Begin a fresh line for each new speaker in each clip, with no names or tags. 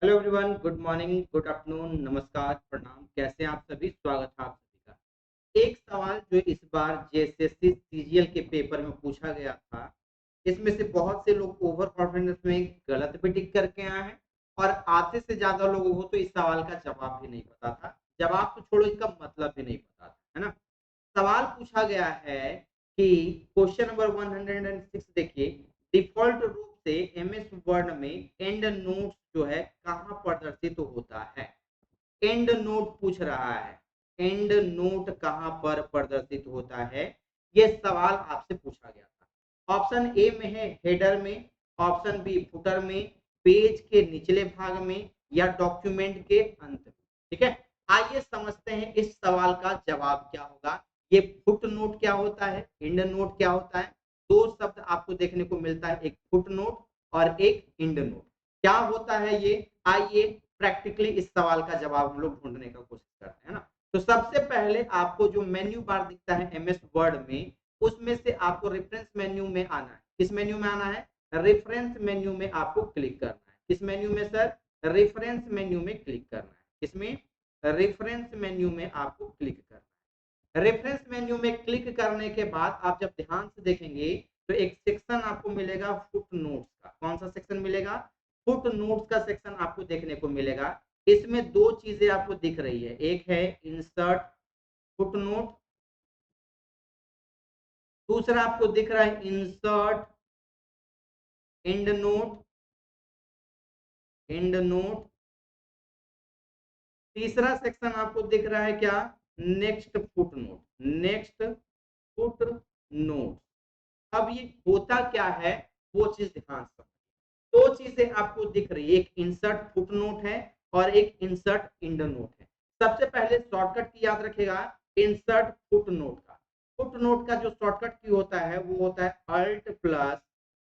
Hello everyone, good morning, good afternoon, नमस्कार, प्रणाम। कैसे हैं आप सभी? स्वागत है आप सभी का। एक सवाल जो इस बार जेएसएससी सीजीएल के पेपर में पूछा गया था, इसमें से बहुत से लोग ओवर कॉन्फिडेंस में गलत भी टिक करके आए हैं और आधे से ज्यादा लोगों को तो इस सवाल का जवाब भी नहीं पता था। जवाब तो छोड़ो, इसका मतलब भी नहीं पता था, है ना? सवाल पूछा गया है कि क्वेश्चन नंबर 106 देखिए, डिफ़ॉल्ट रूप से एमएस वर्ड में एंड नोट्स जो है कहाँ प्रदर्शित होता है? एंड नोट पूछ रहा है। एंड नोट कहाँ पर प्रदर्शित होता है? ये सवाल आपसे पूछा गया था। ऑप्शन ए में है हेडर में, ऑप्शन बी फुटर में, पेज के निचले भाग में या डॉक्यूमेंट के अंत में। ठीक है? आइए समझते हैं इस सवाल का जवाब क्या होगा। ये फुट नोट क्या होता है, एंड नोट क्या होता है? दो शब्द आपको देखने को मिलता है, एक फुट नोट और एक एंड नोट। क्या होता है ये? आइए प्रैक्टिकली इस सवाल का जवाब हम लोग ढूंढने का कोशिश करते हैं ना। तो सबसे पहले आपको जो मेन्यू बार दिखता है एमएस वर्ड में, उसमें से आपको रेफरेंस मेन्यू में आना है। किस मेन्यू में आना है? रेफरेंस मेन्यू में आपको क्लिक करना है। किस मेन्यू में सर? रेफरेंस मेन्यू में क्लिक करना है। इसमें रेफरेंस मेन्यू में आपको क्लिक करना है। रेफरेंस मेन्यू में क्लिक करने के बाद आप जब ध्यान से देखेंगे तो एक सेक्शन आपको मिलेगा फुट नोट्स का। कौन सा सेक्शन मिलेगा? फुट नोट्स का सेक्शन आपको देखने को मिलेगा। इसमें दो चीजें आपको दिख रही है, एक है इंसर्ट फुट नोट, दूसरा आपको दिख रहा है insert end note. And note. तीसरा सेक्शन आपको दिख रहा है क्या? Next foot note. Next foot note. अब ये होता क्या है, वो चीज ध्यान से। दो चीजें आपको दिख रही है, एक इंसर्ट फुट नोट है और एक इंसर्ट एंड नोट है। सबसे पहले शॉर्टकट की याद रखेगा, इंसर्ट फुट नोट का। फुट नोट का जो शॉर्टकट की होता है वो होता है alt plus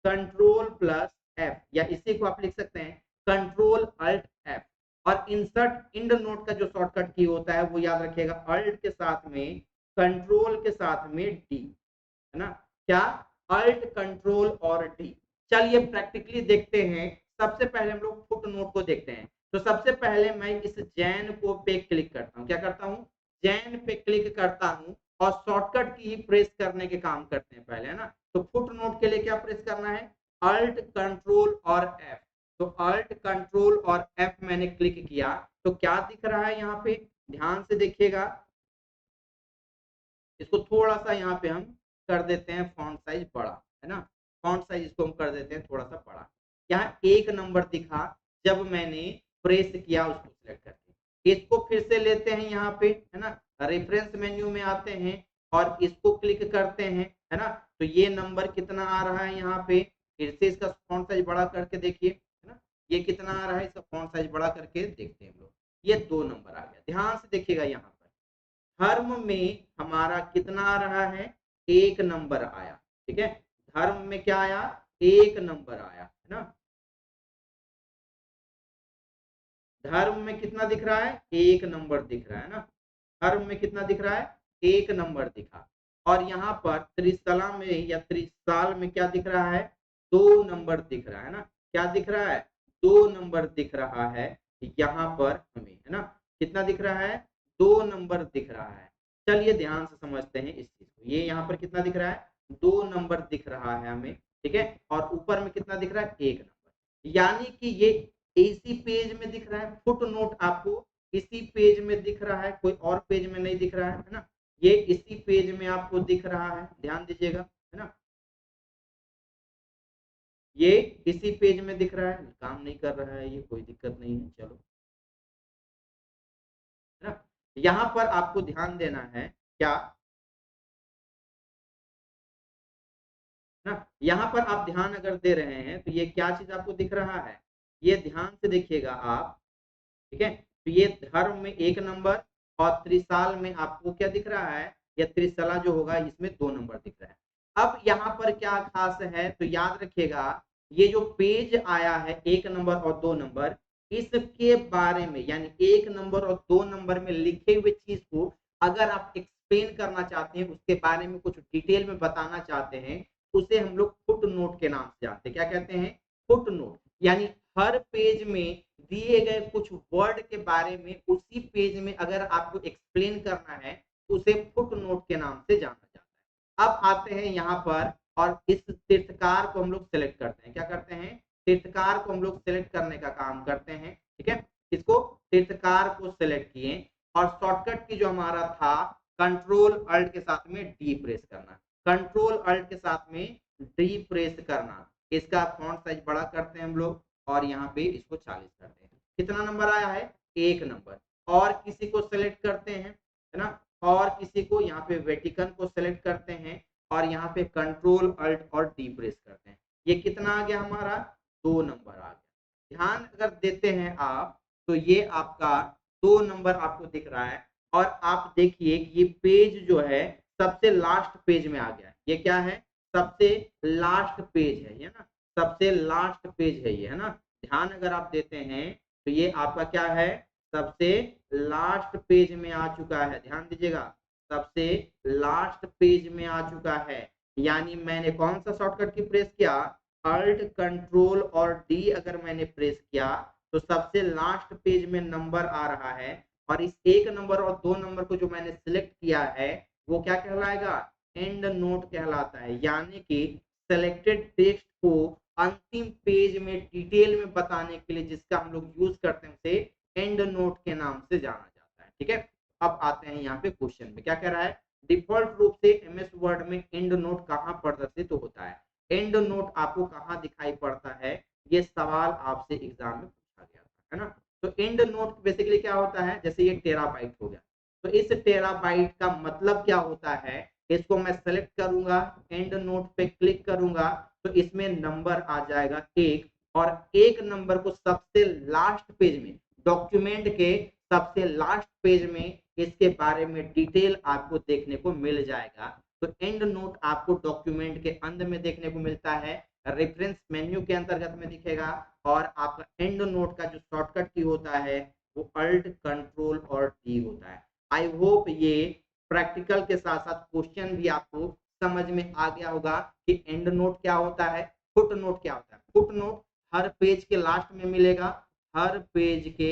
control plus F, या इसी को आप लिख सकते हैं कंट्रोल अल्ट एफ। और इंसर्ट एंड नोट का जो शॉर्टकट की होता है वो याद रखिएगा, अल्ट के साथ में कंट्रोल के साथ में डी, है ना? क्या? अल्ट कंट्रोल और डी। चलिए प्रैक्टिकली देखते हैं। सबसे पहले हम लोग फुट नोट को देखते हैं। तो सबसे पहले मैं इस जैन को पे क्लिक करता हूँ। क्या करता हूँ? जैन पे क्लिक करता हूँ और शॉर्टकट की ही प्रेस करने के काम करते हैं पहले, है ना? तो फुट नोट के लिए क्या प्रेस करना है? अल्ट कंट्रोल और एफ। तो अल्ट कंट्रोल और एफ मैंने क्लिक किया तो क्या दिख रहा है यहाँ पे? ध्यान से देखिएगा। इसको थोड़ा सा यहाँ पे हम कर देते हैं फॉन्ट साइज बड़ा, है ना? फॉन्ट साइज इसको हम कर देते हैं थोड़ा सा बड़ा। यहाँ एक नंबर दिखा जब मैंने प्रेस किया उसको सिलेक्ट करके। इसको फिर से लेते हैं यहाँ पे, है ना? रेफरेंस मेन्यू में आते हैं और इसको क्लिक करते हैं, है ना? तो ये नंबर कितना आ रहा है यहाँ पे? फिर से इसका फॉन्ट साइज बड़ा करके देखिए, है ना? ये कितना आ रहा है? इसका फॉन्ट साइज बड़ा करके देखते हैं हम लोग। ये 2 नंबर आ गया। ध्यान से देखिएगा यहाँ पर धर्म में हमारा कितना आ रहा है? 1 नंबर आया। ठीक है? धर्म में क्या आया? 1 नंबर आया, है ना? धर्म में कितना दिख रहा है? 1 नंबर दिख रहा है ना? धर्म में कितना दिख रहा है? 1 नंबर दिखा। और यहाँ पर त्रिशला में या त्रिसाल में क्या दिख रहा है? 2 नंबर दिख रहा है ना? क्या दिख रहा है? 2 नंबर दिख रहा है यहाँ पर हमें, है ना? कितना दिख रहा है? 2 नंबर दिख रहा है। चलिए ध्यान से समझते हैं इस चीज को। ये यहाँ पर कितना दिख रहा है? 2 नंबर दिख रहा है हमें। ठीक है? और ऊपर में कितना दिख रहा है? 1 नंबर। यानी कि ये इसी पेज में दिख रहा है। फुट नोट आपको इसी पेज में दिख रहा है, कोई और पेज में नहीं दिख रहा है ना? ये इसी पेज में आपको दिख रहा है, ध्यान दीजिएगा, है ना? ये इसी पेज में दिख रहा है। काम नहीं कर रहा है ये, कोई दिक्कत नहीं है, चलो, है ना? यहाँ पर आपको ध्यान देना है क्या, ना? यहाँ पर आप ध्यान अगर दे रहे हैं तो ये क्या चीज आपको दिख रहा है? ये ध्यान से देखिएगा आप। ठीक है? तो ये धर्म में 1 नंबर और त्रिसाल में आपको क्या दिख रहा है? या त्रिशला जो होगा इसमें 2 नंबर दिख रहा है। अब यहाँ पर क्या खास है तो याद रखिएगा, ये जो पेज आया है 1 नंबर और 2 नंबर, इसके बारे में यानी 1 नंबर और 2 नंबर में लिखे हुए चीज को अगर आप एक्सप्लेन करना चाहते हैं, उसके बारे में कुछ डिटेल में बताना चाहते हैं, उसे हम लोग फुट नोट के नाम से जानते हैं। क्या कहते हैं? Foot note. यानी हर पेज में दिए गए कुछ वर्ड के बारे में उसी पेज में अगर आपको एक्सप्लेन करना है तो उसे फुट नोट के नाम से जाना जाता है। अब आते हैं यहाँ पर और इस तीर्थकार को हम लोग सेलेक्ट करते हैं। क्या करते हैं? तीर्थकार को हम लोग सेलेक्ट करने का काम करते हैं। ठीक है, इसको तीर्थकार को सेलेक्ट किए और शॉर्टकट की जो हमारा था कंट्रोल अल्ट के साथ में डी प्रेस करना, कंट्रोल अल्ट के साथ में डी प्रेस करना। इसका फॉन्ट साइज बड़ा करते हैं हम लोग और यहाँ पे इसको 40 करते हैं। कितना नंबर आया है? 1 नंबर। और किसी को सेलेक्ट करते हैं, है ना, और किसी को यहाँ पे वेटिकन को सेलेक्ट करते हैं और यहाँ पे कंट्रोल अल्ट और डी प्रेस करते हैं। ये कितना आ गया हमारा? 2 नंबर आ गया। ध्यान अगर देते हैं आप तो ये आपका 2 नंबर आपको दिख रहा है और आप देखिए कि ये पेज जो है सबसे लास्ट पेज में आ गया है। ये क्या है? सबसे लास्ट पेज है, ये ना, सबसे लास्ट पेज है ये, है ना। ध्यान अगर आप देते हैं तो ये आपका क्या है? सबसे लास्ट पेज में आ चुका है। ध्यान दीजिएगा, सबसे लास्ट पेज में आ चुका है। यानी मैंने कौन सा शॉर्टकट की प्रेस किया? अल्ट कंट्रोल और डी अगर मैंने प्रेस किया तो सबसे लास्ट पेज में नंबर आ रहा है और इस 1 नंबर और 2 नंबर को जो मैंने सिलेक्ट किया है वो क्या कहलाएगा? एंड नोट कहलाता है। यानी कि सेलेक्टेड टेक्स्ट को अंतिम पेज में डिटेल में बताने के लिए जिसका हम लोग यूज करते हैं उसे एंड नोट के नाम से जाना जाता है। ठीक है, अब आते हैं यहाँ पे क्वेश्चन में। क्या कह रहा है? डिफॉल्ट रूप से एमएस वर्ड में एंड नोट कहाँ प्रदर्शित होता है? एंड नोट आपको कहाँ दिखाई पड़ता है? ये सवाल आपसे एग्जाम में पूछा गया था, है ना। तो एंड नोट बेसिकली क्या होता है? जैसे ये टेराबाइट हो गया, तो इस टेराबाइट का मतलब क्या होता है? इसको मैं सेलेक्ट करूंगा, एंड नोट पे क्लिक करूंगा तो इसमें नंबर आ जाएगा 1 और 1 नंबर को सबसे लास्ट पेज में, डॉक्यूमेंट के सबसे लास्ट पेज में इसके बारे में डिटेल आपको देखने को मिल जाएगा। तो एंड नोट आपको डॉक्यूमेंट के अंत में देखने को मिलता है, रेफरेंस मेन्यू के अंतर्गत में दिखेगा और आपका एंड नोट का जो शॉर्टकट की होता है वो अल्ट कंट्रोल और डी होता है। आई होप ये प्रैक्टिकल के साथ साथ क्वेश्चन भी आपको समझ में आ गया होगा कि एंड नोट क्या होता है, फुट नोट क्या होता है। फुट नोट हर पेज के लास्ट में मिलेगा, हर पेज के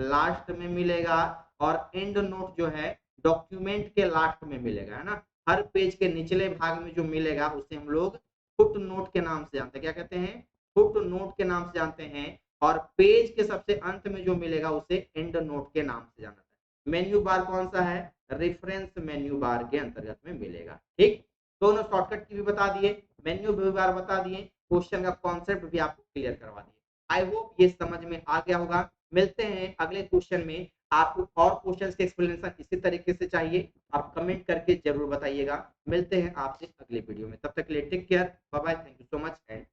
लास्ट में मिलेगा और एंड नोट जो है डॉक्यूमेंट के लास्ट में मिलेगा, है ना। हर पेज के निचले भाग में जो मिलेगा उसे हम लोग फुट नोट के नाम से जानते हैं। क्या कहते हैं? फुट नोट के नाम से जानते हैं। और पेज के सबसे अंत में जो मिलेगा उसे एंड नोट के नाम से जाना जाता है। मेन्यू बार कौन सा है? रेफरेंस मेन्यू बार के अंतर्गत में मिलेगा। ठीक, दोनों शॉर्टकट की भी बता दिए, मेन्यू भी बार बता दिए, क्वेश्चन का कॉन्सेप्ट भी आपको क्लियर करवा दिए। आई होप ये समझ में आ गया होगा। मिलते हैं अगले क्वेश्चन में। आपको और क्वेश्चंस के एक्सप्लेनेशन इसी तरीके से चाहिए आप कमेंट करके जरूर बताइएगा। मिलते हैं आपसे अगले वीडियो में, तब तक के लिए take care, bye bye, thank you so much and